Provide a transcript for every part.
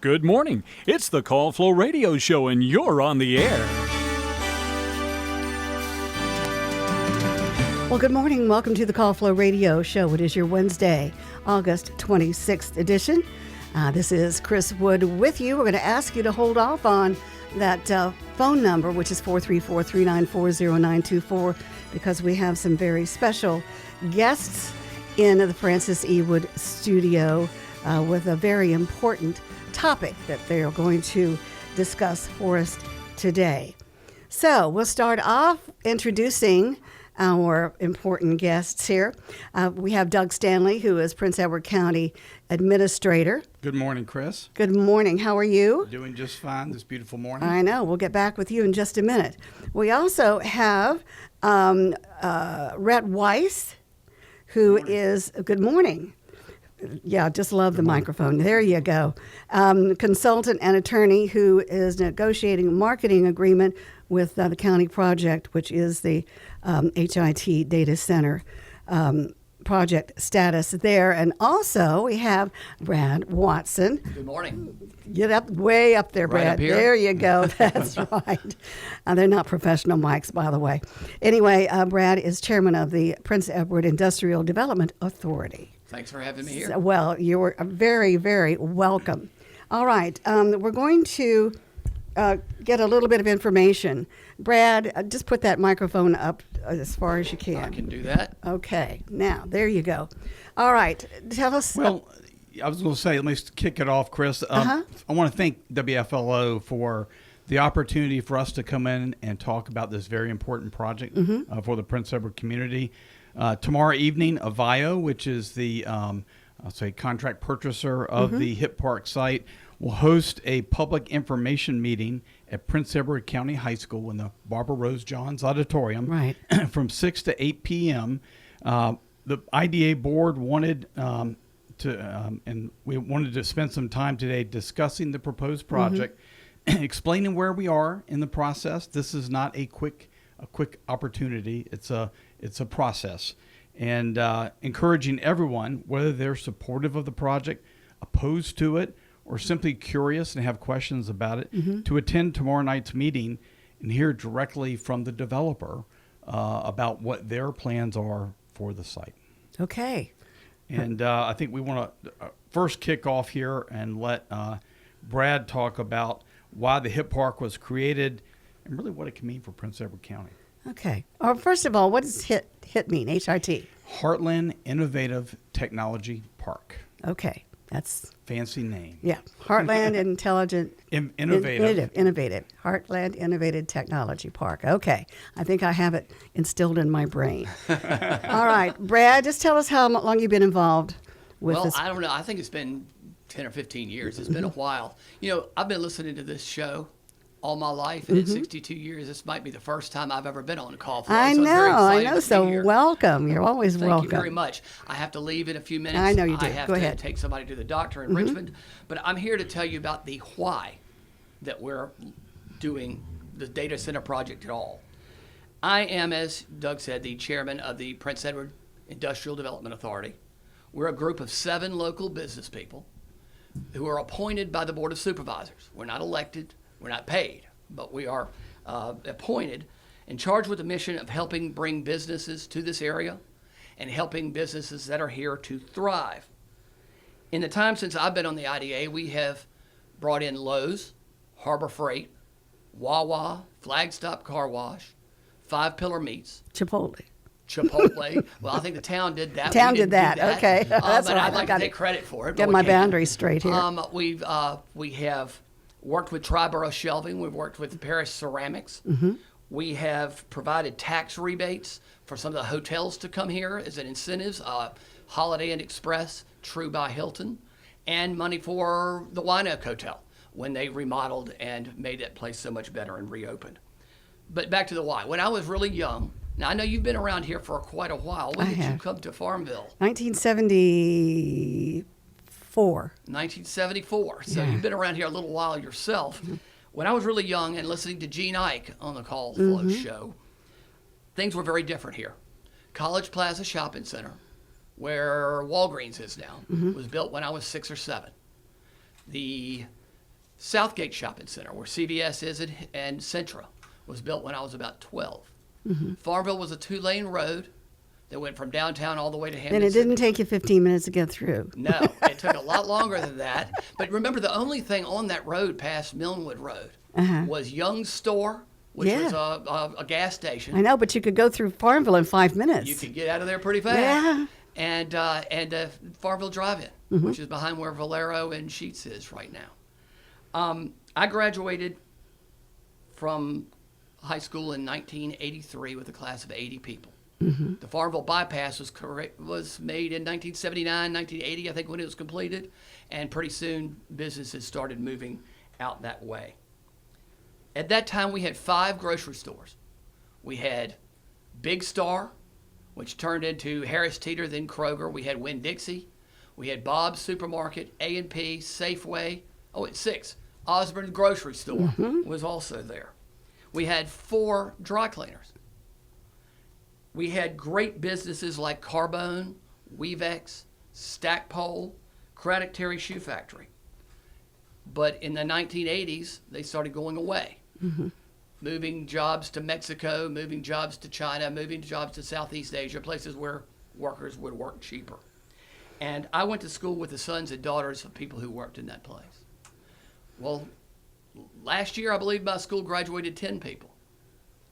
Good morning. It's the Call Flo Radio Show, and you're on the air. Well, good morning. Welcome to the Call Flo Radio Show. It is your Wednesday, August 26th edition. This is Chris Wood with you. We're going to ask you to hold off on that phone number, which is 434-394-0924, because we have some very special guests in the Francis E. Wood studio with a very important topic that they are going to discuss for us today. So we'll start off introducing our important guests here. We have Doug Stanley, who is Prince Edward County Administrator. Good morning, Chris. Good morning. How are you? Doing just fine this beautiful morning. I know. We'll get back with you in just a minute. We also have Rhett Weiss, who is, good morning. Yeah, just love the microphone. There you go. Consultant and attorney who is negotiating a marketing agreement with the county project, which is the HIT data center project status there. And also we have Brad Watson. Good morning. Get up, way up there, Brad. Right up here. There you go. That's right. They're not professional mics, by the way. Anyway, Brad is chairman of the Prince Edward Industrial Development Authority. Thanks for having me here. So, well, you're very, very welcome. All right. We're going to get a little bit of information. Brad, just put that microphone up as far as you can. I can do that. Okay. Now, there you go. All right. Tell us. Well, I was going to say, let me kick it off, Chris. I want to thank WFLO for the opportunity for us to come in and talk about this very important project for the Prince Edward community. Tomorrow evening, Avio, which is the I'll say contract purchaser of the HIT Park site, will host a public information meeting at Prince Edward County High School in the Barbara Rose Johns Auditorium from 6 to 8 p.m. The IDA board wanted and we wanted to spend some time today discussing the proposed project, explaining where we are in the process. This is not a quick opportunity. It's a process, and encouraging everyone, whether they're supportive of the project, opposed to it, or simply curious and have questions about it, to attend tomorrow night's meeting and hear directly from the developer about what their plans are for the site. Okay. And I think we want to first kick off here and let Brad talk about why the HIT Park was created and really what it can mean for Prince Edward County. Okay. First of all, what does HIT mean? HIT? Heartland Innovative Technology Park. Okay. That's fancy name. Yeah. Heartland Innovative. Innovative. Heartland Innovative Technology Park. Okay. I think I have it instilled in my brain. All right. Brad, just tell us how long you've been involved with this. Well, I don't know. I think it's been 10 or 15 years. It's been a while. You know, I've been listening to this show all my life, and in 62 years, this might be the first time I've ever been on a Call Flo. I know. So welcome. You're always welcome. Thank you very much. I have to leave in a few minutes. I know you do. I have Go to ahead. take somebody to the doctor in Richmond, but I'm here to tell you about the why that we're doing the data center project at all. I am, as Doug said, the chairman of the Prince Edward Industrial Development Authority. We're a group of 7 local business people who are appointed by the Board of Supervisors. We're not elected. We're not paid, but we are appointed and charged with the mission of helping bring businesses to this area and helping businesses that are here to thrive. In the time since I've been on the IDA, we have brought in Lowe's, Harbor Freight, Wawa, Flagstop Car Wash, Five Pillar Meats. Chipotle. Well, I think the town did that. Town did that. Okay. That's but right. I'd like to take credit for it. Get my boundaries straight here. We have worked with Triborough Shelving. We've worked with Parish Ceramics. We have provided tax rebates for some of the hotels to come here as an incentives. Holiday Inn Express, True by Hilton, and money for the Wine Oak Hotel when they remodeled and made that place so much better and reopened. But back to the why. When I was really young, now I know you've been around here for quite a while. When did you come to Farmville? 1974. 1974. So you've been around here a little while yourself. When I was really young and listening to Gene Ike on the Call Flo Show, things were very different here. College Plaza Shopping Center, where Walgreens is now, was built when I was 6 or 7. The Southgate Shopping Center, where CVS is, and Centra, was built when I was about 12. Farmville was a 2-lane road that went from downtown all the way to Hampton. And it didn't take you 15 minutes to get through. No, it took a lot longer than that. But remember, the only thing on that road past Millwood Road was Young's Store, which was a gas station. I know, but you could go through Farmville in 5 minutes. You could get out of there pretty fast. Yeah. And Farmville Drive-In, which is behind where Valero and Sheetz is right now. I graduated from high school in 1983 with a class of 80 people. The Farmville bypass was made in 1979, 1980, I think, when it was completed, and pretty soon businesses started moving out that way. At that time, we had 5 grocery stores. We had Big Star, which turned into Harris Teeter, then Kroger. We had Winn-Dixie. We had Bob's Supermarket, A&P, Safeway. Oh, it's 6. Osborne's Grocery Store was also there. We had 4 dry cleaners. We had great businesses like Carbone, Weavex, Stackpole, Craddock Terry Shoe Factory. But in the 1980s, they started going away, moving jobs to Mexico, moving jobs to China, moving jobs to Southeast Asia, places where workers would work cheaper. And I went to school with the sons and daughters of people who worked in that place. Well, last year, I believe my school graduated 10 people.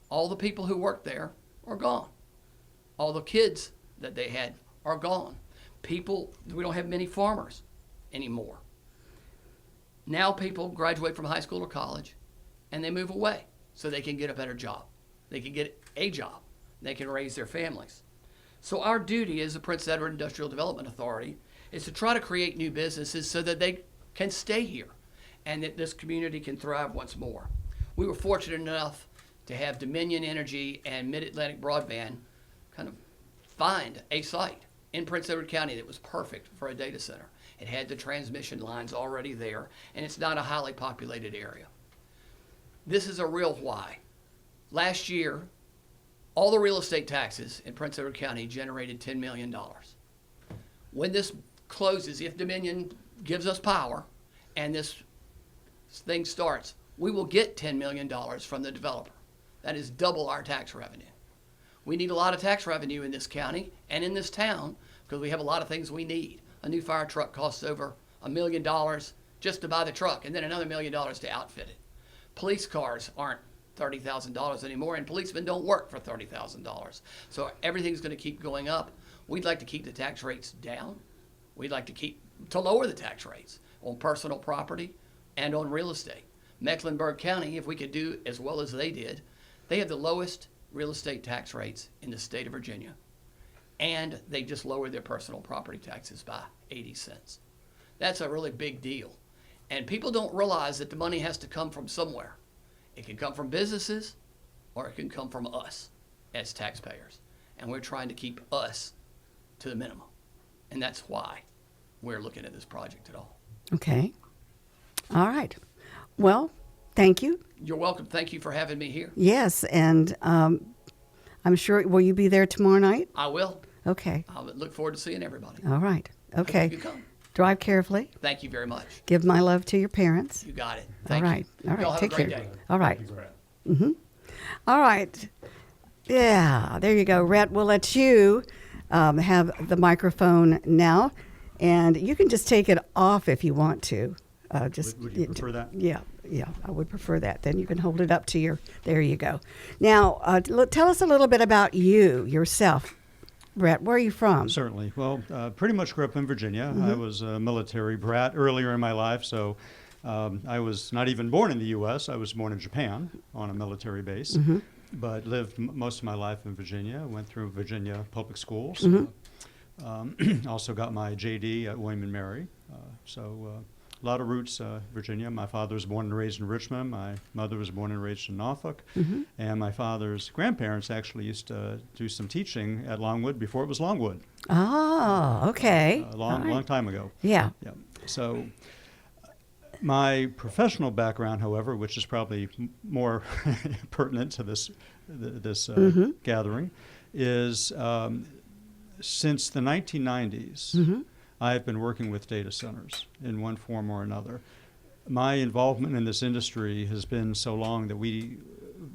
All the people who worked there are gone. All the kids that they had are gone. We don't have many farmers anymore. Now people graduate from high school or college and they move away so they can get a better job. They can get a job. They can raise their families. So our duty as the Prince Edward Industrial Development Authority is to try to create new businesses so that they can stay here and that this community can thrive once more. We were fortunate enough to have Dominion Energy and Mid-Atlantic Broadband kind of find a site in Prince Edward County that was perfect for a data center. It had the transmission lines already there, and it's not a highly populated area. This is a real why. Last year, all the real estate taxes in Prince Edward County generated $10 million. When this closes, if Dominion gives us power and this thing starts, we will get $10 million from the developer. That is double our tax revenue. We need a lot of tax revenue in this county and in this town because we have a lot of things we need. A new fire truck costs over $1 million just to buy the truck and then another $1 million to outfit it. Police cars aren't $30,000 anymore, and policemen don't work for $30,000. So everything's going to keep going up. We'd like to keep the tax rates down. We'd like to lower the tax rates on personal property and on real estate. Mecklenburg County, if we could do as well as they did, they have the lowest real estate tax rates in the state of Virginia. And they just lowered their personal property taxes by 80 cents. That's a really big deal. And people don't realize that the money has to come from somewhere. It can come from businesses or it can come from us as taxpayers. And we're trying to keep us to the minimum. And that's why we're looking at this project at all. Okay. All right. Well, thank you. You're welcome. Thank you for having me here. Yes, and I'm sure, will you be there tomorrow night? I will. Okay. I look forward to seeing everybody. All right. Okay. Hope you come. Drive carefully. Thank you very much. Give my love to your parents. You got it. All Thank right. you. All right. Y'all have Take a great care. day. All right. All right. Yeah, there you go. Rhett, we'll let you have the microphone now, and you can just take it off if you want to. Would you prefer that? Yeah, I would prefer that. Then you can hold it up to your, there you go. Now, tell us a little bit about yourself. Rhett, where are you from? Certainly. Well, pretty much grew up in Virginia. I was a military brat earlier in my life, so I was not even born in the U.S. I was born in Japan on a military base, but lived most of my life in Virginia. Went through Virginia public schools. Also got my JD at William and Mary. A lot of roots, Virginia. My father was born and raised in Richmond. My mother was born and raised in Norfolk. And my father's grandparents actually used to do some teaching at Longwood before it was Longwood. Oh, okay. A long time ago. Yeah. Yeah. So my professional background, however, which is probably more pertinent to this gathering, is since the 1990s, I've been working with data centers in one form or another. my involvement in this industry has been so long that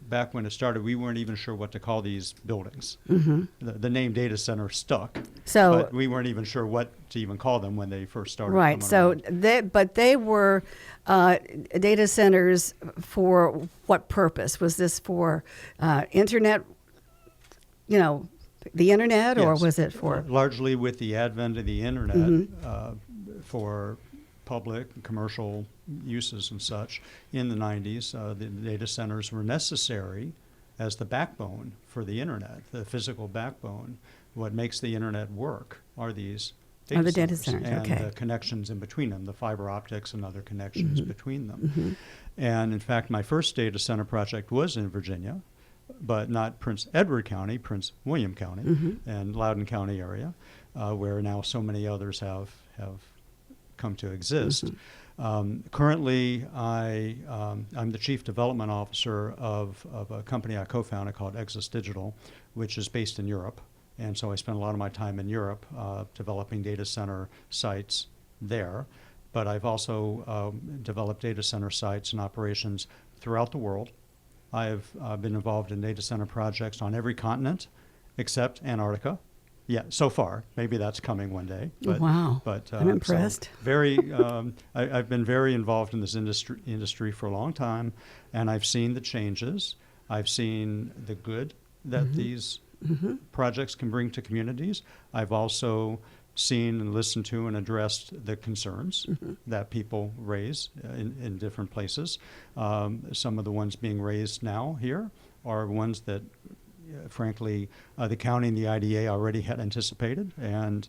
back when it started, we weren't even sure what to call these buildings. The name data center stuck, So- but we weren't even sure what to even call them when they first started. Right. coming So around. they were data centers for what purpose? Was this for internet? The internet, or Yes. was it for? Largely with the advent of the internet for public and commercial uses and such in the 90s, the data centers were necessary as the backbone for the internet, the physical backbone. What makes the internet work are these the data centers, and okay. the connections in between them, the fiber optics and other connections between them. And in fact, my first data center project was in Virginia, but not Prince Edward County, Prince William County and Loudoun County area, where now so many others have come to exist. Currently, I'm the Chief Development Officer of a company I co-founded called Exis Digital, which is based in Europe. And so I spend a lot of my time in Europe developing data center sites there. But I've also developed data center sites and operations throughout the world. I've been involved in data center projects on every continent except Antarctica. Yeah, so far. Maybe that's coming one day. But, Wow. But, I'm impressed. So I've been very involved in this industry for a long time, and I've seen the changes. I've seen the good that these projects can bring to communities. I've also seen and listened to and addressed the concerns that people raise in different places. Some of the ones being raised now here are ones that frankly, the county and the IDA already had anticipated, and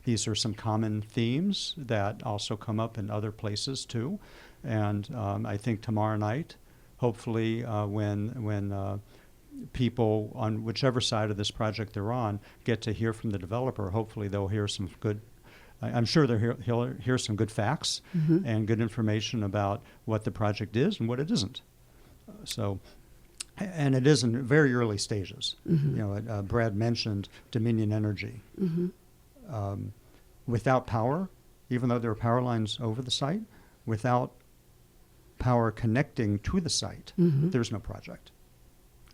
these are some common themes that also come up in other places too. And I think tomorrow night, hopefully, when people on whichever side of this project they're on get to hear from the developer, hopefully they'll hear some good. I'm sure he'll hear some good facts and good information about what the project is and what it isn't. And it is in very early stages. Brad mentioned Dominion Energy. Without power, even though there are power lines over the site, without power connecting to the site, there's no project.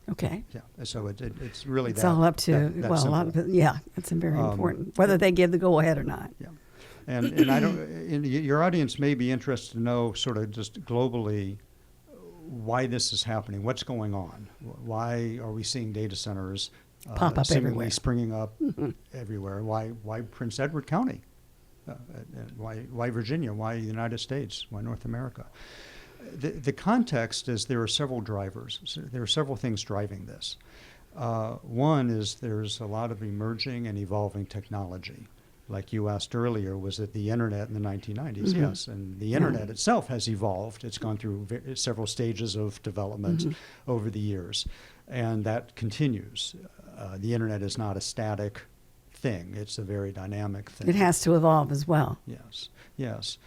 Okay. Yeah. So it's really It's that. all up to, that a lot simple. of it, yeah, it's very important, whether they give the go-ahead or not. Yeah. And I don't. And your audience may be interested to know, sort of just globally, why this is happening, what's going on, why are we seeing data centers Pop up seemingly everywhere. springing up everywhere? Why Prince Edward County? Why Virginia? Why the United States? Why North America? The context is there are several drivers. So there are several things driving this. One is there's a lot of emerging and evolving technology. Like you asked earlier, was it the internet in the 1990s? Yes, and the internet itself has evolved. It's gone through several stages of development over the years, and that continues. The internet is not a static thing. It's a very dynamic thing. It has to evolve as well. Yes.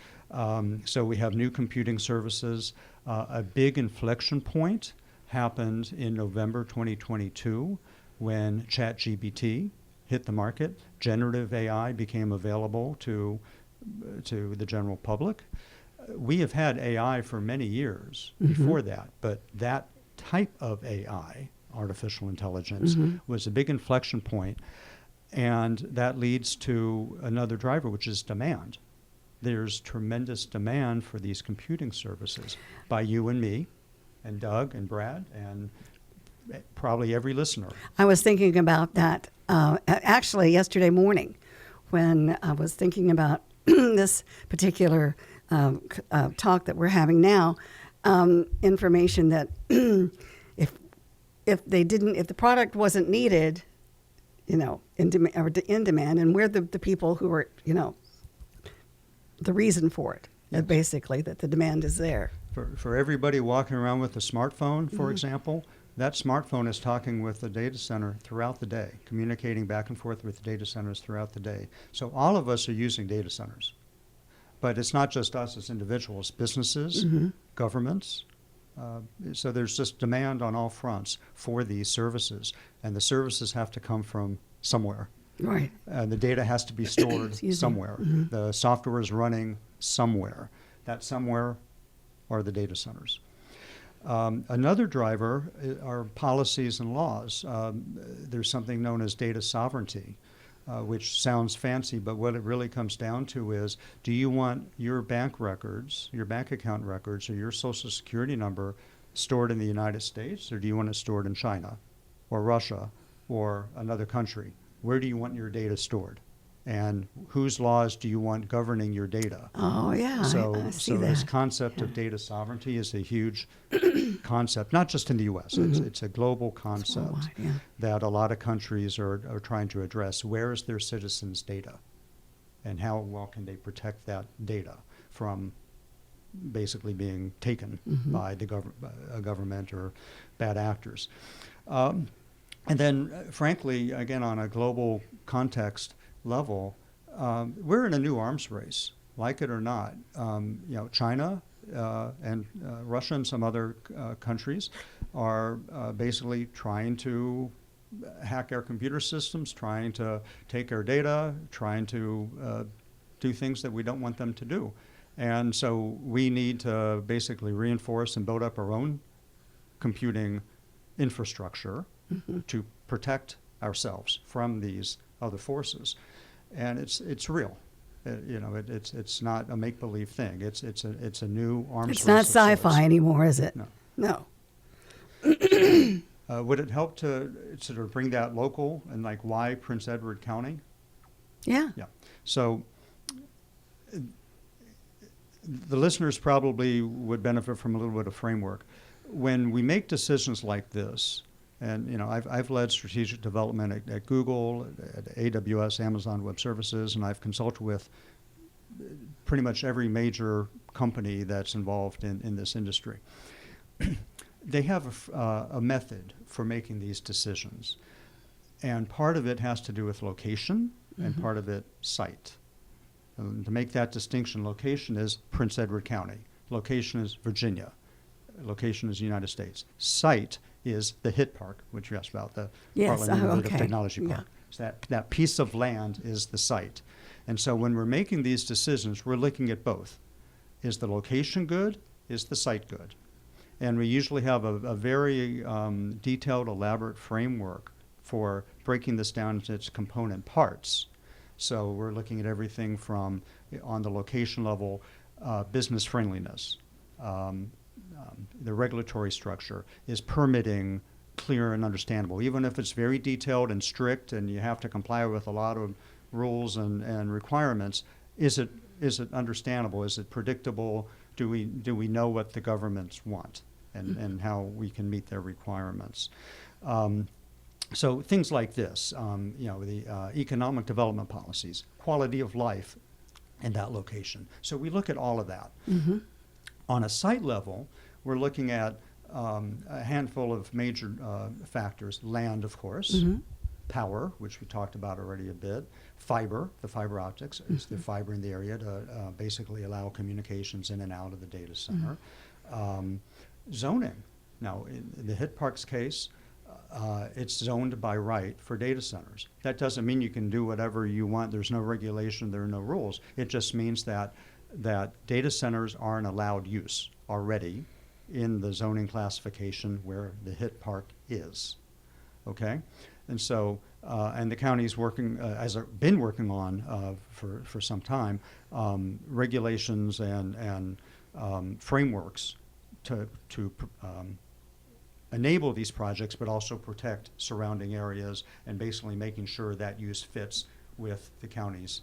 So we have new computing services. A big inflection point happened in November 2022 when ChatGPT hit the market. Generative AI became available to the general public. We have had AI for many years before that, but that type of AI, artificial intelligence, was a big inflection point, and that leads to another driver, which is demand. There's tremendous demand for these computing services by you and me and Doug and Brad and probably every listener. I was thinking about that actually yesterday morning when I was thinking about this particular talk that we're having now. Information that if the product wasn't needed, in demand, and we're the people who are the reason for it. Yes. Basically, that the demand is there. For everybody walking around with a smartphone, for example, that smartphone is talking with the data center throughout the day, communicating back and forth with the data centers throughout the day. So all of us are using data centers. But it's not just us as individuals, businesses, governments. So there's just demand on all fronts for these services. And the services have to come from somewhere. Right. The data has to be stored somewhere. The software is running somewhere. That somewhere are the data centers. Another driver are policies and laws. There's something known as data sovereignty, which sounds fancy, but what it really comes down to is, do you want your bank records, your bank account records, or your social security number stored in the United States, or do you want it stored in China or Russia or another country? Where do you want your data stored? And whose laws do you want governing your data? Oh, yeah, I see so that. this concept of data sovereignty is a huge concept, not just in the U.S. It's a global concept worldwide, yeah. that a lot of countries are trying to address. Where is their citizens' data? And how well can they protect that data from basically being taken by the government or bad actors? And then, frankly, again, on a global context level, we're in a new arms race, like it or not. China and Russia and some other countries are basically trying to hack our computer systems, trying to take our data, trying to do things that we don't want them to do. And so we need to basically reinforce and build up our own computing infrastructure to protect ourselves from these other forces. And it's real. It's not a make-believe thing. It's a new arms race. It's not of sorts. sci-fi anymore, is it? No. No. Would it help to sort of bring that local and like why Prince Edward County? Yeah. Yeah. So the listeners probably would benefit from a little bit of framework. When we make decisions like this, and I've led strategic development at Google, at AWS, Amazon Web Services, and I've consulted with pretty much every major company that's involved in this industry. They have a method for making these decisions, and part of it has to do with location, and part of it site. And to make that distinction, location is Prince Edward County. Location is Virginia. Location is the United States. Site is the HIT Park, which you asked about, the Yes, Heartland Innovative okay. Technology Yeah. Park. So that piece of land is the site. And so when we're making these decisions, we're looking at both. Is the location good? Is the site good? And we usually have a very detailed, elaborate framework for breaking this down into its component parts. So we're looking at everything from, on the location level, business friendliness, the regulatory structure, is permitting clear and understandable, even if it's very detailed and strict and you have to comply with a lot of rules and requirements. Is it understandable? Is it predictable? Do we know what the governments want and how we can meet their requirements? So things like this, the economic development policies, quality of life in that location. So we look at all of that. On a site level, we're looking at a handful of major factors. Land, of course. Power, which we talked about already a bit. Fiber, the fiber optics. Is there fiber in the area to basically allow communications in and out of the data center? Zoning. Now, in the HIT Park's case, it's zoned by right for data centers. That doesn't mean you can do whatever you want. There's no regulation, there are no rules. It just means that data centers are an allowed use already in the zoning classification where the HIT Park is. Okay? And so, and the county's working, been working on for some time, regulations and frameworks to enable these projects, but also protect surrounding areas and basically making sure that use fits with the county's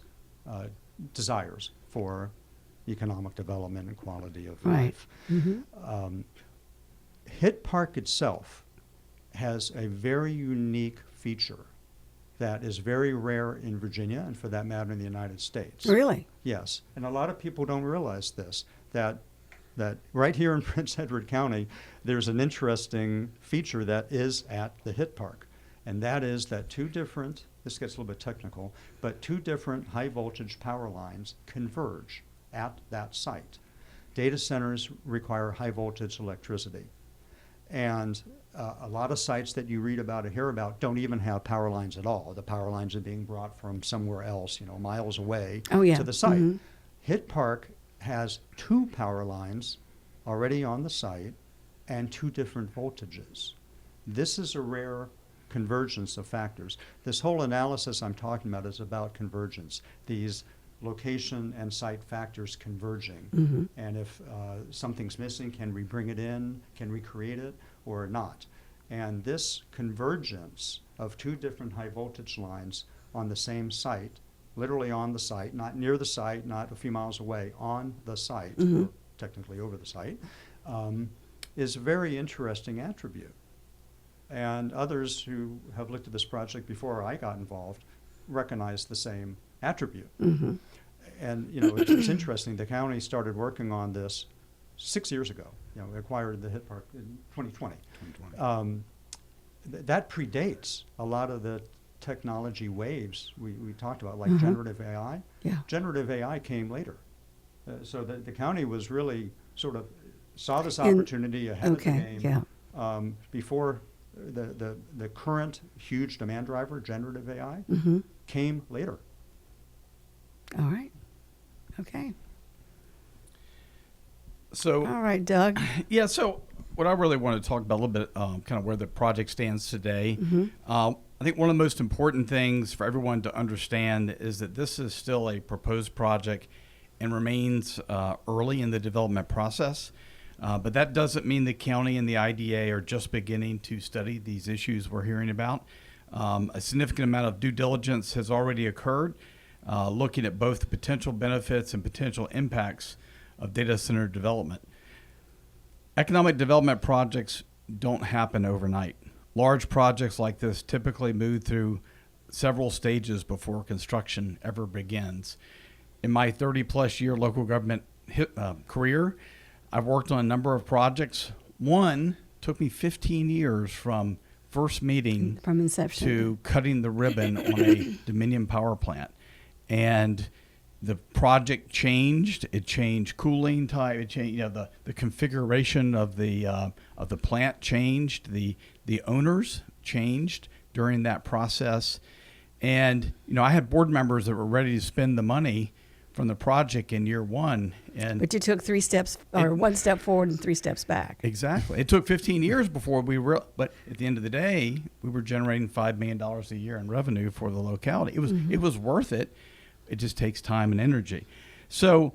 desires for economic development and quality of life. HIT Park itself has a very unique feature that is very rare in Virginia and, for that matter, in the United States. Really? Yes, and a lot of people don't realize this, that right here in Prince Edward County, there's an interesting feature that is at the HIT Park, and that is that two different, this gets a little bit technical, but two different high voltage power lines converge at that site. Data centers require high voltage electricity, and a lot of sites that you read about or hear about don't even have power lines at all. The power lines are being brought from somewhere else, miles away to the site. HIT Park has 2 power lines already on the site and 2 different voltages. This is a rare convergence of factors. This whole analysis I'm talking about is about convergence, these location and site factors converging. And if something's missing, can we bring it in? Can we create it or not? And this convergence of 2 different high voltage lines on the same site, literally on the site, not near the site, not a few miles away, on the site, or technically over the site, is a very interesting attribute. And others who have looked at this project before I got involved recognize the same attribute. And it's interesting. The county started working on this 6 years ago. Acquired the HIT Park in 2020. That predates a lot of the technology waves we talked about, like generative AI. Yeah. Generative AI came later. So the county was really sort of saw this opportunity ahead of the game before the current huge demand driver, generative AI, came later. All right. Okay. So, All right, Doug. yeah, so what I really want to talk about a little bit, kind of where the project stands today. I think one of the most important things for everyone to understand is that this is still a proposed project and remains early in the development process. But that doesn't mean the county and the IDA are just beginning to study these issues we're hearing about. A significant amount of due diligence has already occurred, looking at both the potential benefits and potential impacts of data center development. Economic development projects don't happen overnight. Large projects like this typically move through several stages before construction ever begins. In my 30-plus year local government career, I've worked on a number of projects. One took me 15 years from first meeting From inception to cutting the ribbon on a Dominion power plant. And the project changed. It changed cooling type. It changed, the configuration of the plant changed. The owners changed during that process. And I had board members that were ready to spend the money from the project in year one. But you took 3 steps, or 1 step forward and 3 steps back. Exactly. It took 15 years before but at the end of the day, we were generating $5 million a year in revenue for the locality. It was worth it. It just takes time and energy. So,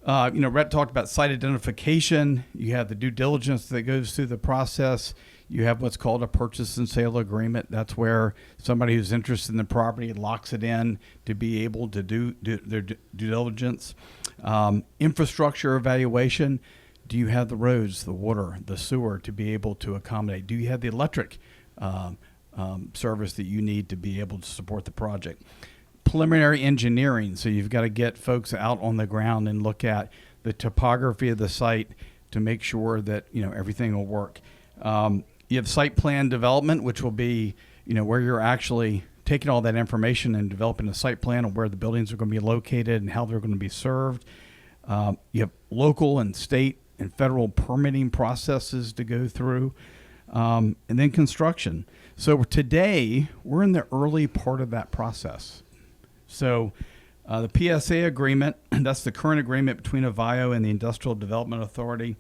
Rhett talked about site identification. You have the due diligence that goes through the process. You have what's called a purchase and sale agreement. That's where somebody who's interested in the property locks it in to be able to do their due diligence. Infrastructure evaluation. Do you have the roads, the water, the sewer to be able to accommodate? Do you have the electric service that you need to be able to support the project? Preliminary engineering. So you've got to get folks out on the ground and look at the topography of the site to make sure that everything will work. You have site plan development, which will be where you're actually taking all that information and developing a site plan of where the buildings are going to be located and how they're going to be served. You have local and state and federal permitting processes to go through, and then construction. So today we're in the early part of that process. So the PSA agreement, that's the current agreement between Avio and the Industrial Development Authority.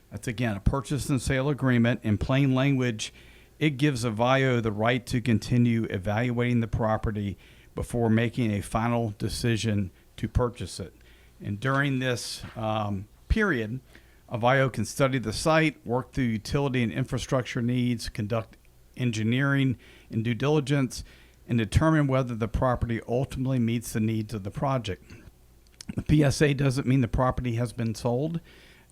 That's, again, a purchase and sale agreement. In plain language, it gives Avio the right to continue evaluating the property before making a final decision to purchase it. And during this period, Avio can study the site, work through utility and infrastructure needs, conduct engineering and due diligence, and determine whether the property ultimately meets the needs of the project. The PSA doesn't mean the property has been sold.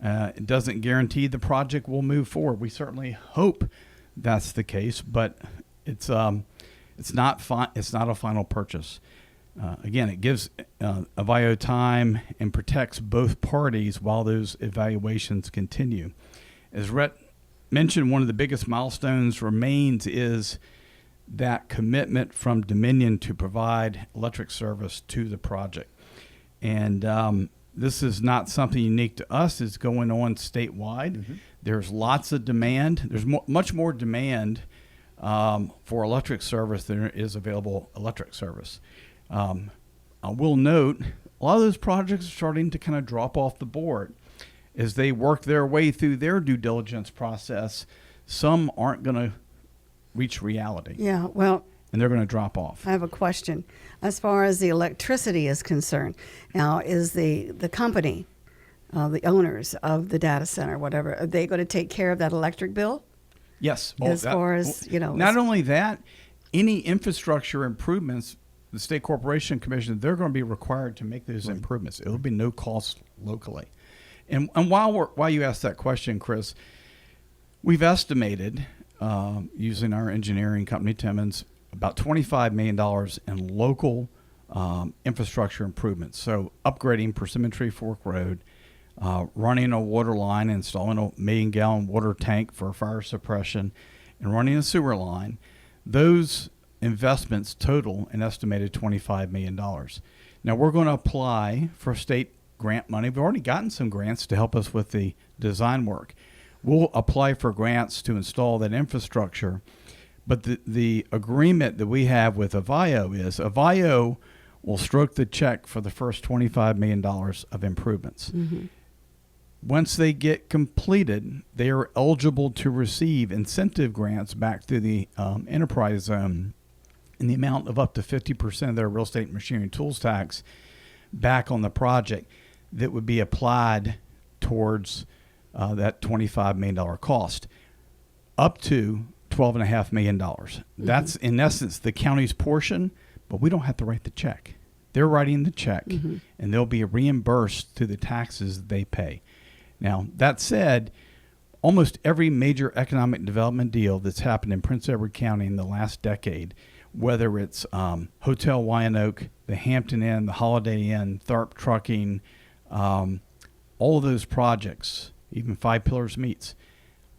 It doesn't guarantee the project will move forward. We certainly hope that's the case, but it's not a final purchase. Again, it gives Avio time and protects both parties while those evaluations continue. As Rhett mentioned, one of the biggest milestones remains is that commitment from Dominion to provide electric service to the project. And this is not something unique to us. It's going on statewide. Mm-hmm. There's lots of demand. There's much more demand for electric service than there is available electric service. I will note a lot of those projects are starting to kind of drop off the board as they work their way through their due diligence process. Some aren't going to reach reality. Yeah, well, and they're going to drop off. I have a question. As far as the electricity is concerned, now is the company, the owners of the data center, whatever, are they going to take care of that electric bill? Yes. Not only that, any infrastructure improvements, the State Corporation Commission, they're going to be required to make those improvements. It will be no cost locally. And while you ask that question, Chris, we've estimated, using our engineering company, Timmons, about $25 million in local infrastructure improvements. So upgrading Persimmon Tree Fork Road, running a water line, installing a 1 million gallon water tank for fire suppression, and running a sewer line. Those investments total an estimated $25 million. Now we're going to apply for state grant money. We've already gotten some grants to help us with the design work. We'll apply for grants to install that infrastructure. But the agreement that we have with Avio is Avio will stroke the check for the first $25 million of improvements. Mm-hmm. Once they get completed, they are eligible to receive incentive grants back through the enterprise zone in the amount of up to 50% of their real estate machinery and tools tax back on the project that would be applied towards that $25 million cost, up to $12.5 million. That's, in essence, the county's portion, but we don't have to write the check. They're writing the check, and they'll be reimbursed through the taxes they pay. Now, that said, almost every major economic development deal that's happened in Prince Edward County in the last decade, whether it's Hotel Wyandotte, the Hampton Inn, the Holiday Inn, Tharp Trucking, all of those projects, even Five Pillars Meats,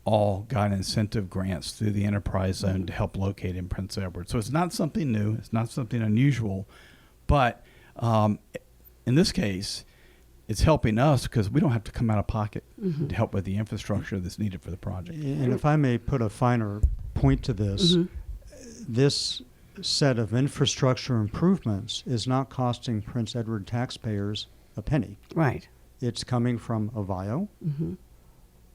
all got incentive grants through the enterprise zone to help locate in Prince Edward. So it's not something new. It's not something unusual. But in this case, it's helping us because we don't have to come out of pocket to help with the infrastructure that's needed for the project. And if I may put a finer point to this, this set of infrastructure improvements is not costing Prince Edward taxpayers a penny. Right. It's coming from Avio,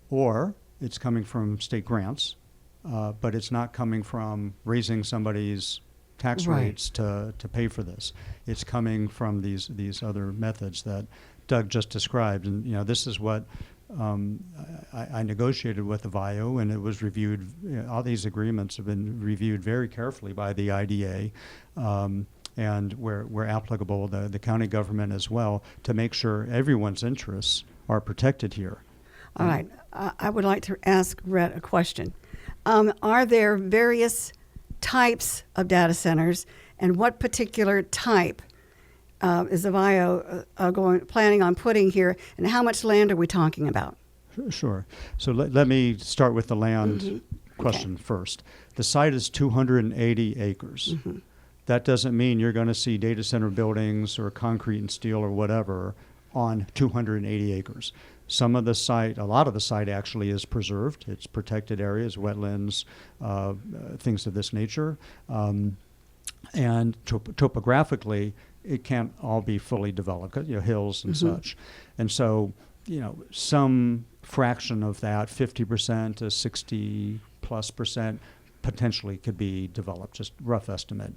or it's coming from state grants, but it's not coming from raising somebody's tax rates to pay for this. It's coming from these other methods that Doug just described. And this is what I negotiated with Avio, and it was reviewed. All these agreements have been reviewed very carefully by the IDA, and where applicable, the county government as well, to make sure everyone's interests are protected here. All right. I would like to ask Rhett a question. Are there various types of data centers, and what particular type is Avio planning on putting here, and how much land are we talking about? Sure. So let me start with the land question first. The site is 280 acres. That doesn't mean you're going to see data center buildings or concrete and steel or whatever on 280 acres. A lot of the site actually is preserved. It's protected areas, wetlands, things of this nature. And topographically, it can't all be fully developed, hills and such. And so, some fraction of that, 50% to 60+%, potentially could be developed, just rough estimate.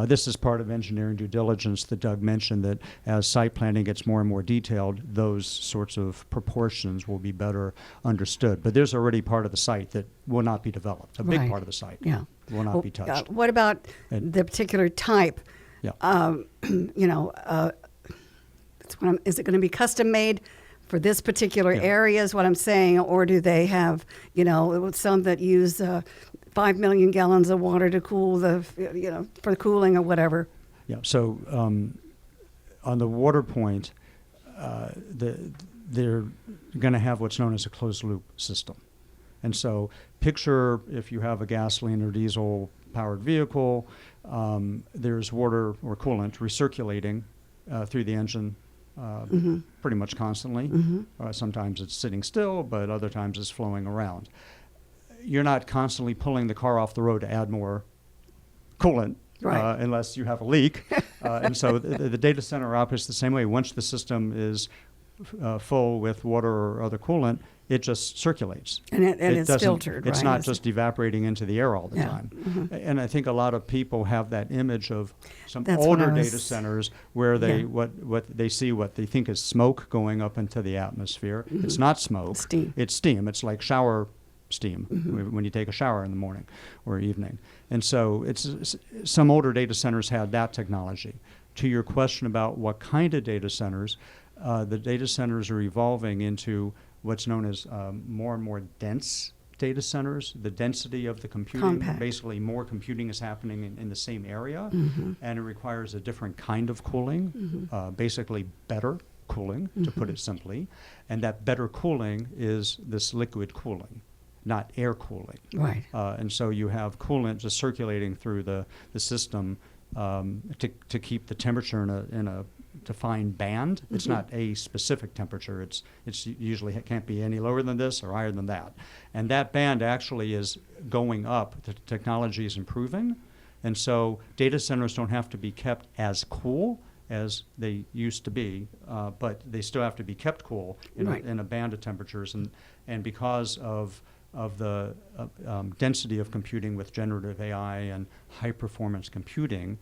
This is part of engineering due diligence that Doug mentioned, that as site planning gets more and more detailed, those sorts of proportions will be better understood. But there's already part of the site that will not be developed, a big part of the site will not be touched. What about the particular type? Is it going to be custom made for this particular area is what I'm saying, or do they have, some that use 5 million gallons of water to cool for the cooling or whatever? Yeah. So on the water point, they're going to have what's known as a closed loop system. And so picture if you have a gasoline or diesel powered vehicle, there's water or coolant recirculating through the engine pretty much constantly. Sometimes it's sitting still, but other times it's flowing around. You're not constantly pulling the car off the road to add more coolant unless you have a leak. And so the data center operates the same way. Once the system is full with water or other coolant, it just circulates. And it's doesn't- filtered, It's right? not just evaporating into the air all the Yeah. time. And I think a lot of people have that image of some That's what I older was- data centers where they Yeah. what they see what they think is smoke going up into the atmosphere. It's not smoke. Steam. It's steam. It's like shower steam when you take a shower in the morning or evening. And so some older data centers had that technology. To your question about what kind of data centers, the data centers are evolving into what's known as more and more dense data centers. The density of the computing, Compact. basically more computing is happening in the same area, and it requires a different kind of cooling, basically better cooling, to put it simply. And that better cooling is this liquid cooling, not air cooling. Right. And so you have coolant just circulating through the system to keep the temperature in a defined band. It's not a specific temperature. It's usually can't be any lower than this or higher than that. And that band actually is going up. The technology is improving. And so data centers don't have to be kept as cool as they used to be, but they still have to be kept cool in a band of temperatures. And because of the density of computing with generative AI and high performance computing,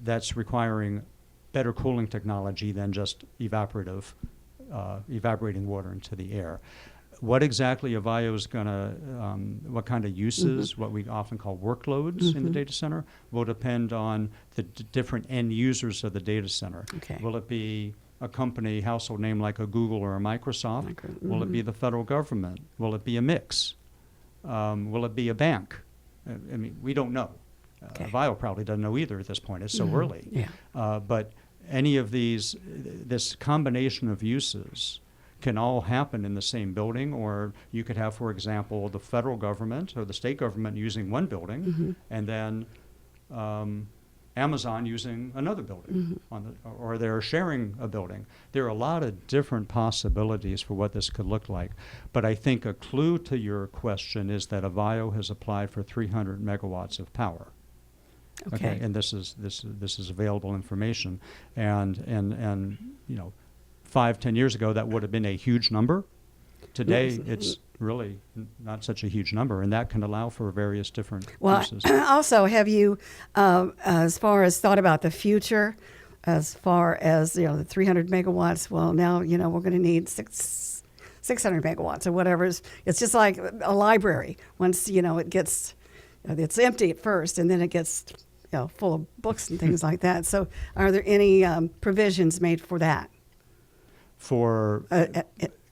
that's requiring better cooling technology than just evaporating water into the air. What exactly Avaya is going to, what kind of uses, what we often call workloads in the data center, will depend on the different end users of the data center. Okay. Will it be a company, household name like a Google or a Microsoft? Will it be the federal government? Will it be a mix? Will it be a bank? I mean, we don't know. Okay. Avaya probably doesn't know either at this point. It's so early. Yeah. But any of these, this combination of uses can all happen in the same building, or you could have, for example, the federal government or the state government using one building, and then Amazon using another building, or they're sharing a building. There are a lot of different possibilities for what this could look like. But I think a clue to your question is that Avaya has applied for 300 megawatts of power. Okay. And this is available information, and 5-10 years ago that would have been a huge number. Today it's really not such a huge number, and that can allow for various different uses. Also, have you, as far as thought about the future, as far as the 300 megawatts? Well, now we're going to need 600 megawatts or whatever. It's just like a library. Once it gets, it's empty at first, and then it gets full of books and things like that. So, are there any provisions made for that? For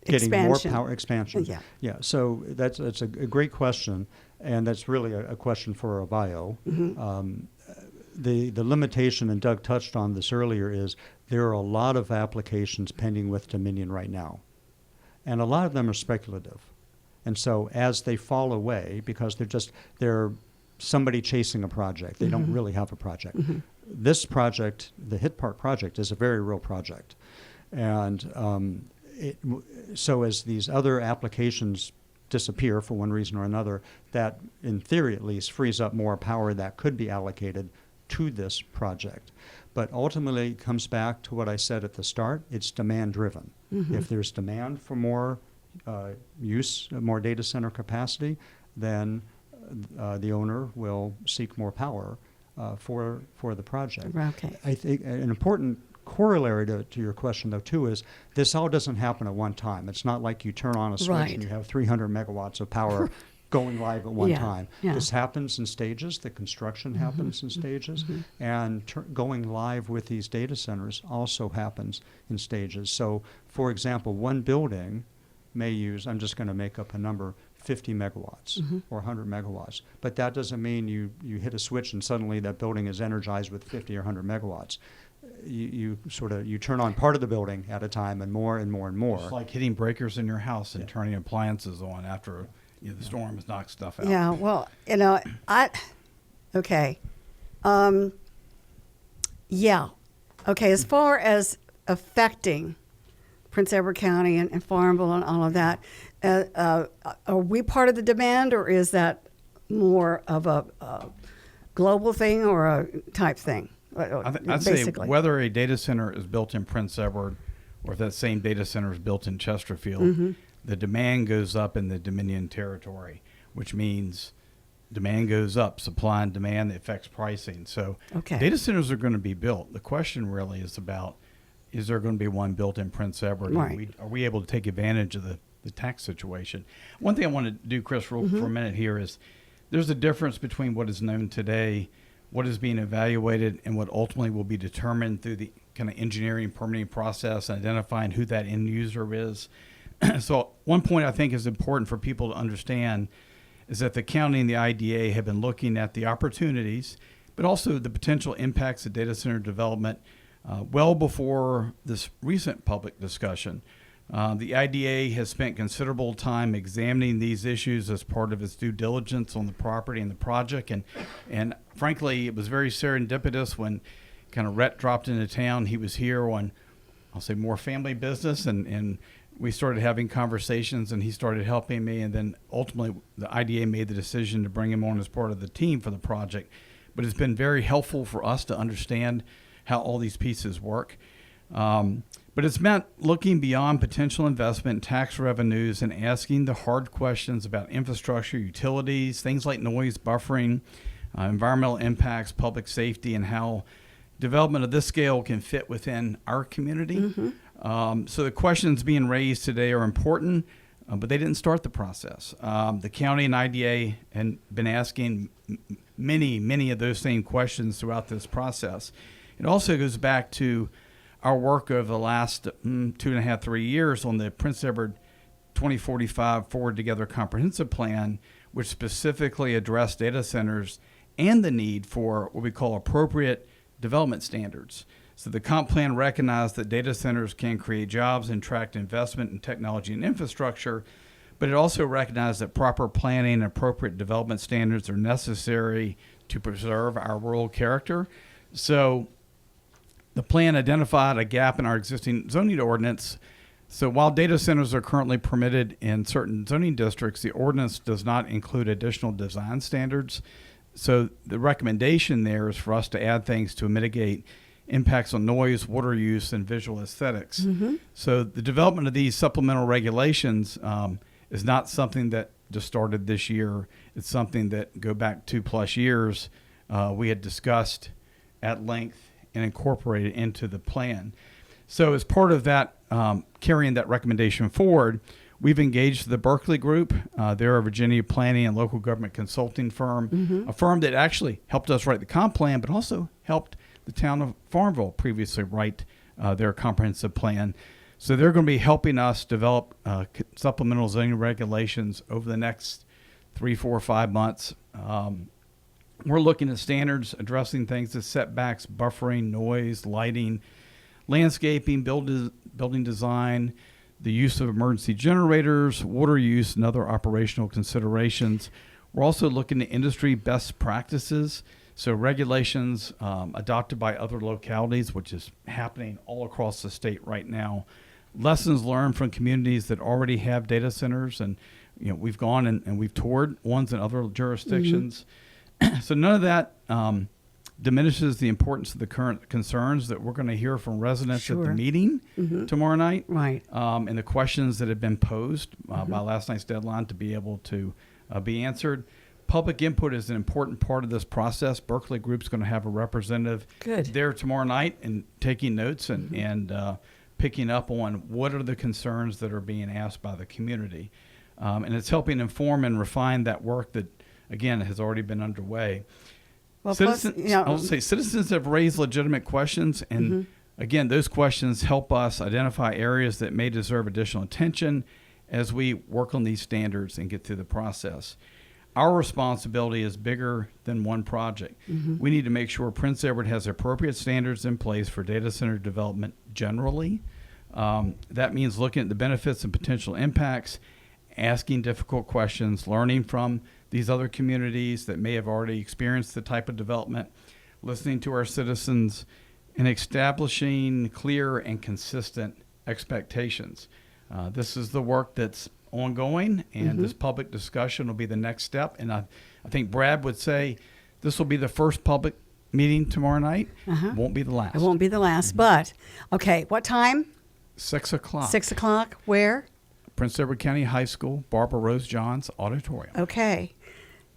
getting more power expansion. Yeah. So that's a great question, and that's really a question for Avaya. The limitation, and Doug touched on this earlier, is there are a lot of applications pending with Dominion right now, and a lot of them are speculative. And so as they fall away, because they're somebody chasing a project, they don't really have a project. This project, the Hit Park project, is a very real project. And so as these other applications disappear for one reason or another, that, in theory at least, frees up more power that could be allocated to this project. But ultimately, it comes back to what I said at the start. It's demand-driven. If there's demand for more more data center capacity, then the owner will seek more power for the project. Okay. I think an important corollary to your question, though, too, is this all doesn't happen at one time. It's not like you turn on a switch and you have 300 megawatts of power going live at one time. Yeah. This happens in stages. The construction happens in stages. And going live with these data centers also happens in stages. So, for example, one building may use, I'm just going to make up a number, 50 megawatts or 100 megawatts. But that doesn't mean you hit a switch and suddenly that building is energized with 50 or 100 megawatts. You turn on part of the building at a time, and more and more and more. It's like hitting breakers in your house and turning appliances on after the storm has knocked stuff out. Yeah, well, okay. Okay, as far as affecting Prince Edward County and Farmville and all of that, are we part of the demand, or is that more of global thing or a type thing? I'd say whether a data center is built in Prince Edward or if that same data center is built in Chesterfield, the demand goes up in the Dominion territory, which means demand goes up, supply and demand, that affects pricing. So data centers are going to be built. The question really is about, is there going to be one built in Prince Edward? Right. Are we able to take advantage of the tax situation? One thing I want to do, Chris, for a minute here is there's a difference between what is known today, what is being evaluated, and what ultimately will be determined through the kind of engineering permitting process and identifying who that end user is. So one point I think is important for people to understand is that the county and the IDA have been looking at the opportunities, but also the potential impacts of data center development well before this recent public discussion. The IDA has spent considerable time examining these issues as part of its due diligence on the property and the project. And frankly, it was very serendipitous when kind of Rhett dropped into town. He was here on, I'll say, more family business, and we started having conversations, and he started helping me. And then ultimately, the IDA made the decision to bring him on as part of the team for the project. But it's been very helpful for us to understand how all these pieces work. But it's meant looking beyond potential investment, tax revenues, and asking the hard questions about infrastructure, utilities, things like noise, buffering, environmental impacts, public safety, and how development of this scale can fit within our community. So the questions being raised today are important, but they didn't start the process. The county and IDA have been asking many of those same questions throughout this process. It also goes back to our work over the last 2.5, 3 years on the Prince Edward 2045 Forward Together Comprehensive Plan, which specifically addressed data centers and the need for what we call appropriate development standards. So the comp plan recognized that data centers can create jobs and attract investment in technology and infrastructure, but it also recognized that proper planning and appropriate development standards are necessary to preserve our rural character. So the plan identified a gap in our existing zoning ordinance. So while data centers are currently permitted in certain zoning districts, the ordinance does not include additional design standards. So the recommendation there is for us to add things to mitigate impacts on noise, water use, and visual aesthetics. So the development of these supplemental regulations is not something that just started this year. It's something that go back 2+ years. We had discussed at length and incorporated into the plan. So as part of that, carrying that recommendation forward, we've engaged the Berkeley Group. They're a Virginia planning and local government consulting firm, a firm that actually helped us write the comp plan, but also helped the town of Farmville previously write their comprehensive plan. So they're going to be helping us develop supplemental zoning regulations over the next 3, 4, 5 months. We're looking at standards addressing things as setbacks, buffering, noise, lighting, landscaping, building design, the use of emergency generators, water use, and other operational considerations. We're also looking at industry best practices, so regulations adopted by other localities, which is happening all across the state right now. Lessons learned from communities that already have data centers, and we've gone and we've toured ones in other jurisdictions. So none of that diminishes the importance of the current concerns that we're going to hear from residents at the meeting tomorrow night. Right. And the questions that have been posed by last night's deadline to be able to be answered. Public input is an important part of this process. Berkeley Group's going to have a representative there tomorrow night and taking notes and picking up on what are the concerns that are being asked by the community. And it's helping inform and refine that work that, again, has already been underway. Well, citizens have raised legitimate questions, and again, those questions help us identify areas that may deserve additional attention as we work on these standards and get through the process. Our responsibility is bigger than one project. We need to make sure Prince Edward has appropriate standards in place for data center development generally. That means looking at the benefits and potential impacts, asking difficult questions, learning from these other communities that may have already experienced the type of development, listening to our citizens, and establishing clear and consistent expectations. This is the work that's ongoing, and this public discussion will be the next step. And I think Brad would say This will be the first public meeting tomorrow night. Won't be the last. It won't be the last, but, okay, what time? 6 o'clock. 6 o'clock, where? Prince Edward County High School, Barbara Rose Johns Auditorium. Okay.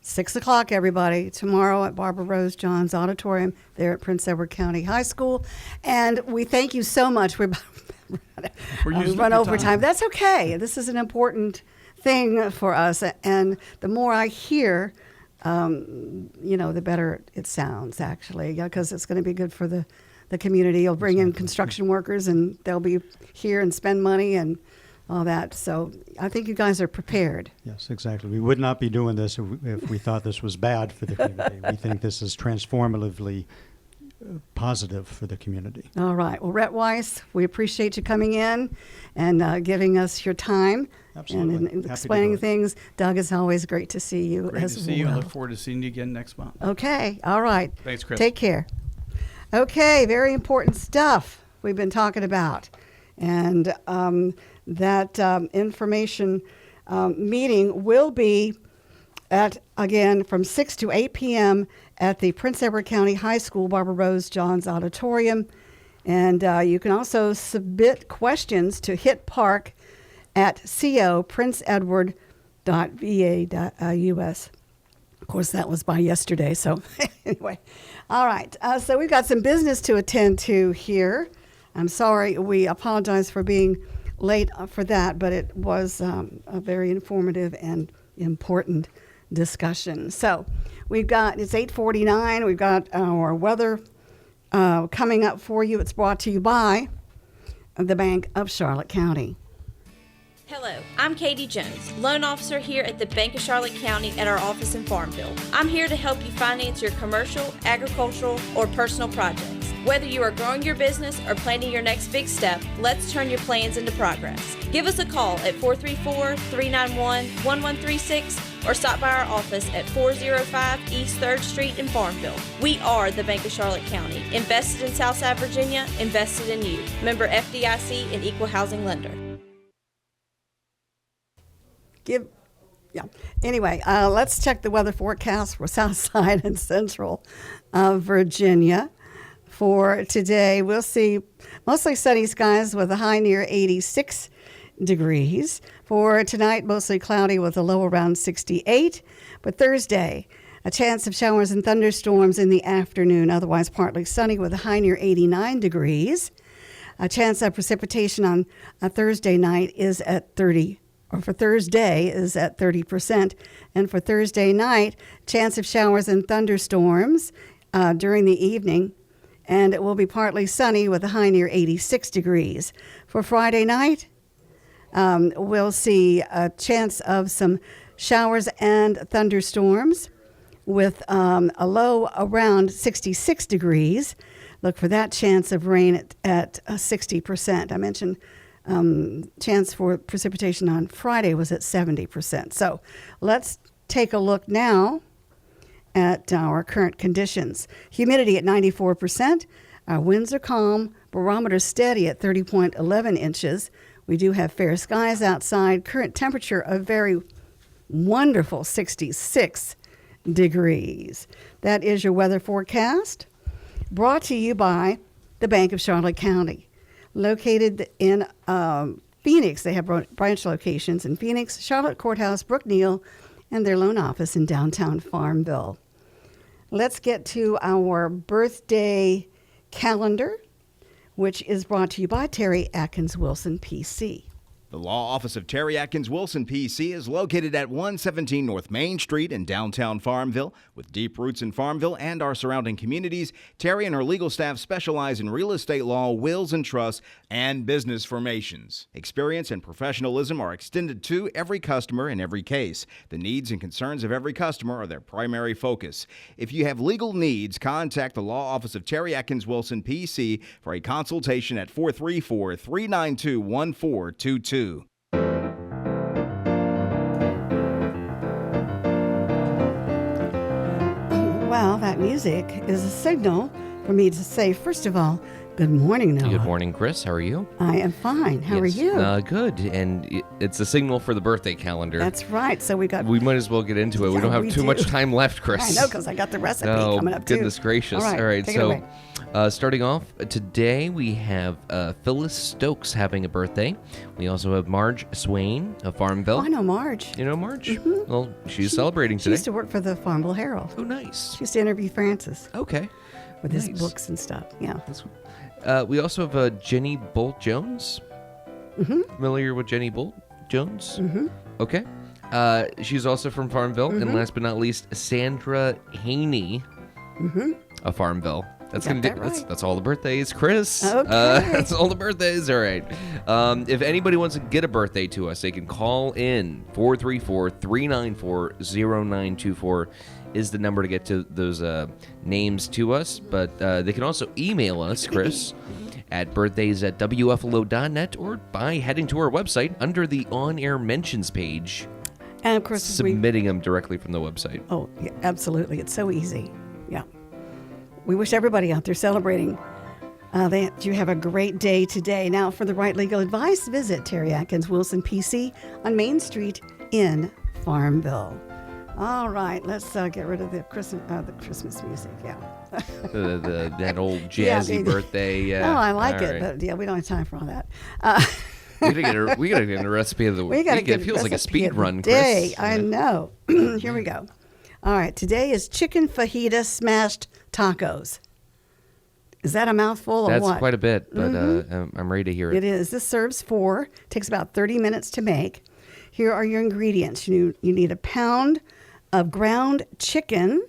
6 o'clock, everybody, tomorrow at Barbara Rose Johns Auditorium there at Prince Edward County High School. And we thank you so much. We're using run up your over time. That's okay. This is an important thing for us. And the more I hear, the better it sounds, actually, because it's going to be good for the community. You'll bring in construction workers, and they'll be here and spend money and all that. So I think you guys are prepared. Yes, exactly. We would not be doing this if we thought this was bad for the community. We think this is transformatively positive for the community. All right. Well, Rhett Weiss, we appreciate you coming in and giving us your time. Absolutely. And Happy to explaining do it. things. Doug, it's always great to see you Great as to see you. I well. look forward to seeing you again next month. Okay. All right. Thanks, Chris. Take care. Okay. Very important stuff we've been talking about. And that information meeting will be from 6 to 8 p.m. at the Prince Edward County High School, Barbara Rose Johns Auditorium. And you can also submit questions to Hit Park at coprinceedward.va.us. Of course, that was by yesterday. So anyway, all right. So we've got some business to attend to here. I'm sorry. We apologize for being late for that, but it was a very informative and important discussion. So it's 8:49. We've got our weather coming up for you. It's brought to you by the Bank of Charlotte County. Hello, I'm Katie Jones, loan officer here at the Bank of Charlotte County at our office in Farmville. I'm here to help you finance your commercial, agricultural, or personal projects. Whether you are growing your business or planning your next big step, let's turn your plans into progress. Give us a call at 434-391-1136 or stop by our office at 405 East 3rd Street in Farmville. We are the Bank of Charlotte County, invested in Southside Virginia, invested in you. Member FDIC and equal housing lender. Anyway, let's check the weather forecast for Southside and Central Virginia. For today, we'll see mostly sunny skies with a high near 86 degrees. For tonight, mostly cloudy with a low around 68. But Thursday, a chance of showers and thunderstorms in the afternoon, otherwise partly sunny with a high near 89 degrees. A chance of precipitation on a Thursday night is at 30%. For Thursday is at 30%. And for Thursday night, chance of showers and thunderstorms during the evening. And it will be partly sunny with a high near 86 degrees. For Friday night, we'll see a chance of some showers and thunderstorms with a low around 66 degrees. Look for that chance of rain at 60%. I mentioned chance for precipitation on Friday was at 70%. So let's take a look now at our current conditions. Humidity at 94%. Our winds are calm. Barometer steady at 30.11 inches. We do have fair skies outside. Current temperature a very wonderful 66 degrees. That is your weather forecast, brought to you by the Bank of Charlotte County. Located in Phoenix. They have branch locations in Phoenix, Charlotte Courthouse, Brookneal, and their loan office in downtown Farmville. Let's get to our birthday calendar, which is brought to you by Terry Atkins Wilson, PC. The law office of Terry Atkins Wilson, PC, is located at 117 North Main Street in downtown Farmville. With deep roots in Farmville and our surrounding communities, Terry and her legal staff specialize in real estate law, wills and trusts, and business formations. Experience and professionalism are extended to every customer in every case. The needs and concerns of every customer are their primary focus. If you have legal needs, contact the law office of Terry Atkins Wilson, PC, for a consultation at 434-392-1422. Well, that music is a signal for me to say, first of all, Good morning, Noah. Good morning, Chris. How are you? I am fine. How are Yes, you? Good. And it's a signal for the birthday calendar. That's right. So we might as well get into it. We Yeah, don't have we too do. much time left, Chris. I know, because I got the recipe Oh, coming up too. goodness gracious. All right, take it so away. starting off, today we have Phyllis Stokes having a birthday. We also have Marge Swain of Farmville. Oh, I know Marge. You know Marge? Mm-hmm. Well, she's celebrating She today. used to work for the Farmville Herald. Oh, nice. She used to interview Francis Okay. with Nice. his books and stuff. Yeah. We also have Jenny Bolt Jones. Mm-hmm. Familiar with Jenny Bolt Jones? Mm-hmm. Okay. She's also from Farmville. And last but not least, Sandra Haney of Farmville. That's Got gonna that right. that's all the birthdays, Chris. Okay. That's all the birthdays. All right. If anybody wants to get a birthday to us, they can call in 434-394-0924 is the number to get to those names to us. But they can also email us, Chris, at birthdays@wflo.net or by heading to our website under the on-air mentions page, And of course, submitting them directly from the website. Oh, yeah, absolutely. It's so easy. Yeah. We wish everybody out there celebrating that you have a great day today. Now, for the right legal advice, visit Terry Atkins Wilson PC on Main Street in Farmville. All right, let's get rid of the Christmas music. Yeah. That old jazzy birthday. Oh, I like all it, right. but yeah, we don't have time for all that. We gotta get a recipe of the We got to week. get It feels like a recipe speed of the run, day. Chris. I know. Here we go. All right, today is chicken fajita smashed tacos. Is that a mouthful or That's what? quite a bit, but I'm ready to hear it. It is. This serves 4. Takes about 30 minutes to make. Here are your ingredients. You need a pound of ground chicken,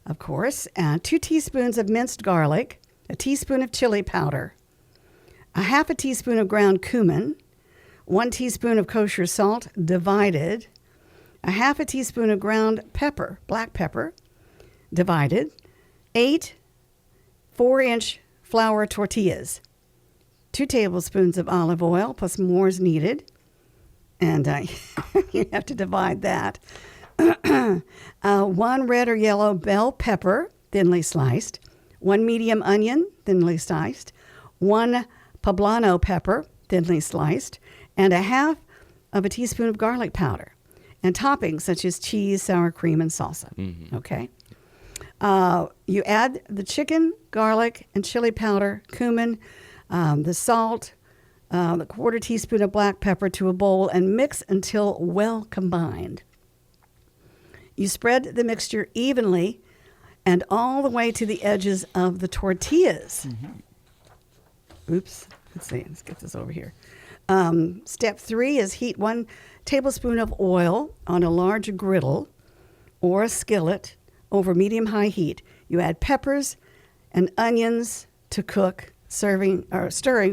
of course, 2 teaspoons of minced garlic, a teaspoon of chili powder, a half a teaspoon of ground cumin, 1 teaspoon of kosher salt divided, a half a teaspoon of ground pepper, black pepper, divided, 8 4-inch flour tortillas, 2 tablespoons of olive oil, plus more is needed, and you have to divide that. 1 red or yellow bell pepper, thinly sliced, 1 medium onion, thinly sliced, 1 poblano pepper, thinly sliced, and a half of a teaspoon of garlic powder, and toppings such as cheese, sour cream, and salsa. Okay. You add the chicken, garlic, and chili powder, cumin, the salt, the 1/4 teaspoon of black pepper to a bowl, and mix until well combined. You spread the mixture evenly and all the way to the edges of the tortillas. Oops. Let's see. Let's get this over here. Step 3 is heat 1 tablespoon of oil on a large griddle or a skillet over medium-high heat. You add peppers and onions to cook, stirring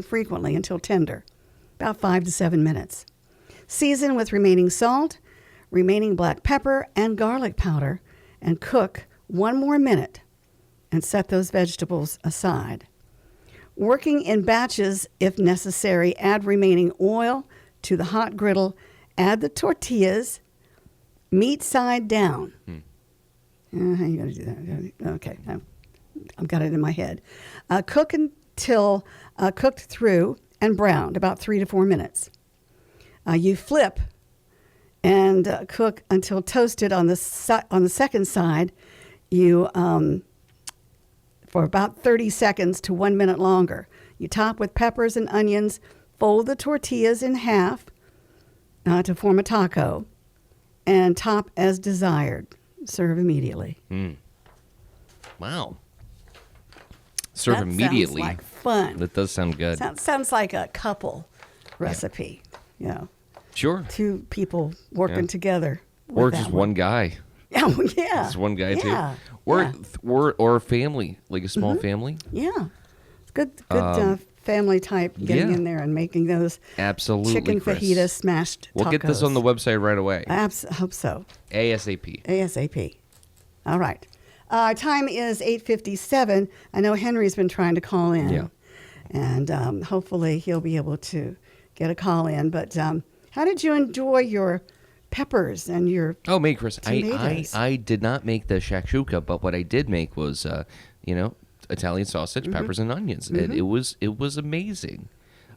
frequently until tender, about 5 to 7 minutes. Season with remaining salt, remaining black pepper, and garlic powder, and cook 1 more minute, and set those vegetables aside. Working in batches if necessary, add remaining oil to the hot griddle, add the tortillas, meat side down. How are you going to do that? Okay, I've got it in my head. Cook until cooked through and browned, about 3 to 4 minutes. You flip and cook until toasted on the second side. You for about 30 seconds to 1 minute longer. You top with peppers and onions. Fold the tortillas in half to form a taco, and top as desired. Serve immediately. Wow. Serve That immediately. Sounds like fun. That does sound good. Sounds like a couple recipe. You know, Sure. 2 people working together. with Or that just one guy. Yeah, well, yeah. Just one guy Yeah, too. yeah. Or a family, like a small family. Yeah. It's good family type getting yeah. in there and making those Absolutely, chicken Chris. fajita smashed We'll get this tacos. on the website right away. I hope so. ASAP. ASAP. All right. Time is 8:57. I know Henry's been trying to call in. Yeah. And hopefully he'll be able to get a call in. But how did you enjoy your peppers and your Oh, me, Chris. tomatoes? I did not make the shakshuka, but what I did make was, Italian sausage, peppers, and onions. And it was amazing.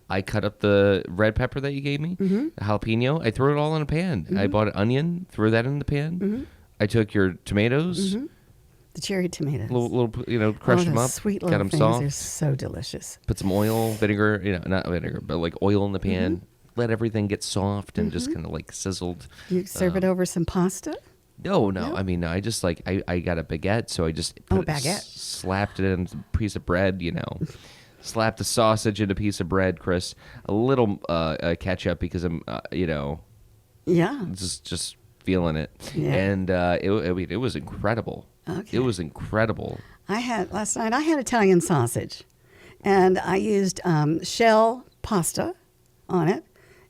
I cut up the red pepper that you gave me, the jalapeno. I threw it all in a pan. I bought an onion, threw that in the pan. I took your tomatoes, The cherry tomatoes. little crushed them up, Sweet got little them things. soft. They're so delicious. Put some oil, vinegar, not vinegar, but like oil in the pan. Let everything get soft and just kind of like sizzled. You serve it over some pasta? No. I mean, I just like I got a baguette, so I just baguette. slapped it in a piece of bread. Slapped the sausage in a piece of bread, Chris. A little ketchup because I'm, Yeah. just feeling it. Yeah. And it was incredible. Okay. It was incredible. Last night I had Italian sausage, and I used shell pasta on it,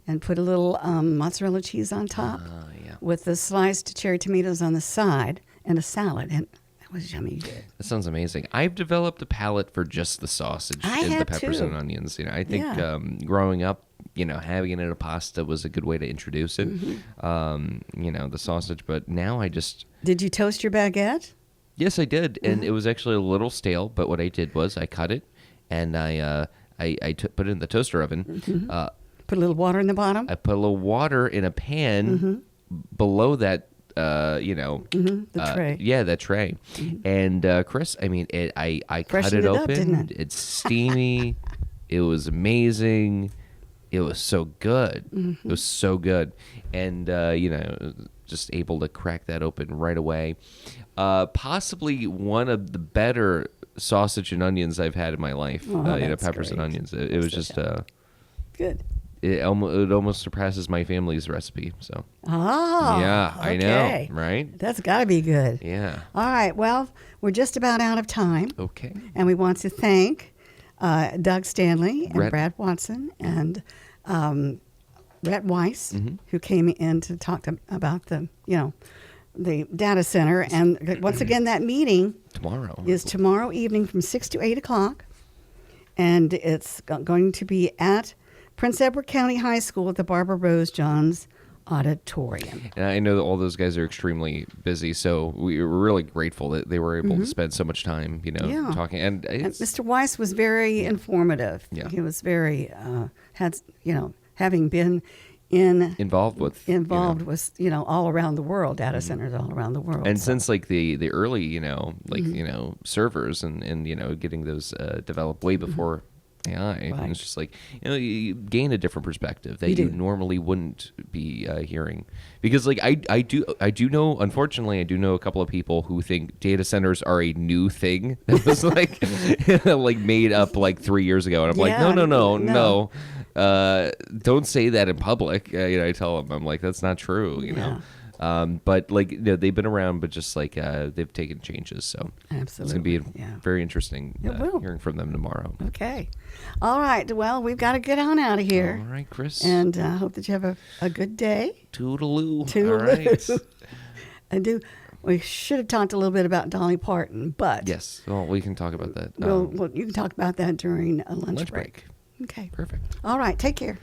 and put a little mozzarella cheese on top, with the sliced cherry tomatoes on the side, and a salad, and that was yummy. That sounds amazing. I've developed a palate for just the sausage I and the have peppers too. and onions. I think Yeah. growing up, having it in a pasta was a good way to introduce it. The sausage, but now I just. Did you toast your baguette? Yes, I did, and it was actually a little stale. But what I did was I cut it, and I put it in the toaster oven. Put a little water in the bottom? I put a little water in a pan below that. The tray. Yeah, that tray. And Chris, I mean, I cut Freshened it it up, open. didn't it? It's steamy. It was amazing. It was so good. It was so good, and just able to crack that open right away. Possibly one of the better sausage and onions I've had in my life. That's Peppers and great. onions. It was just. Good. It almost surpasses my family's recipe. So. Oh, Yeah, I know, okay. right? That's got to be good. Yeah. All right. Well, we're just about out of time. Okay. And we want to thank Doug Stanley and Rhett. Brad Watson and Rhett Weiss, who came in to talk about the data center. And once again, that meeting Tomorrow. is tomorrow evening from 6 to 8 o'clock. And it's going to be at Prince Edward County High School at the Barbara Rose Johns Auditorium. And I know that all those guys are extremely busy, so we were really grateful that they were able to spend so much time, Yeah. talking. And And it's, Mr. Weiss was very informative. Yeah. He was very having been involved with with all around the world, data centers all around the world. and So- since like the early servers and getting those developed way before AI, Right. it's just like you gain a different perspective that You you do. normally wouldn't be hearing, because like I do know, unfortunately I do know a couple of people who think data centers are a new thing that was like like made up like 3 years ago, and I'm like Yeah, no. Don't say that in public. I tell them, I'm like, that's not true. But like they've been around, but just like they've taken changes. So it's gonna be Absolutely, yeah. very interesting It will. hearing from them tomorrow. Okay. All right. Well, we've got to get on out of here. All right, Chris. And I hope that you have a good day. Toodaloo. Toodaloo. All right. We should have talked a little bit about Dolly Parton, but Yes. Well, we can talk about that. well, you can talk about that during a lunch lunch break. Okay. Perfect. All right. Take care.